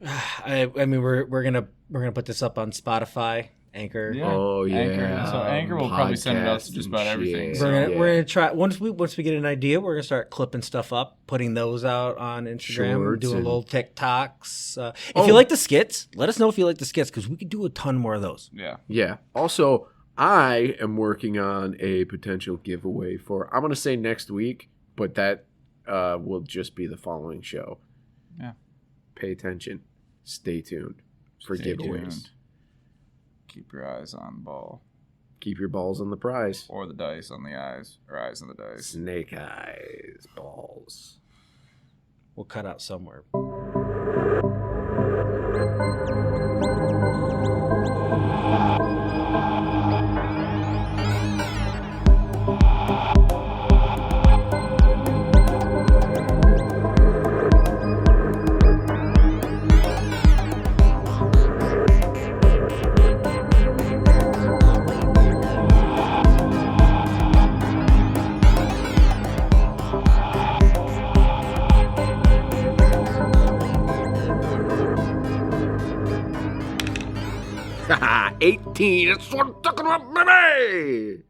I mean, we're gonna put this up on Spotify, Anchor. Yeah. Oh yeah. Anchor. So Anchor will probably send it out to just about everything. We're gonna try once we get an idea. We're gonna start clipping stuff up, putting those out on Instagram, doing little TikToks. If you like the skits, let us know if you like the skits, because we could do a ton more of those. Yeah. Yeah. Also, I am working on a potential giveaway for, I'm gonna say next week, but that will just be the following show. Yeah. Pay attention. Stay tuned for giveaways. Keep your eyes on the ball. Keep your balls on the prize. Or the dice on the eyes. Or eyes on the dice. Snake eyes. Balls. We'll cut out somewhere. Haha, 18. That's what I'm talking about, baby!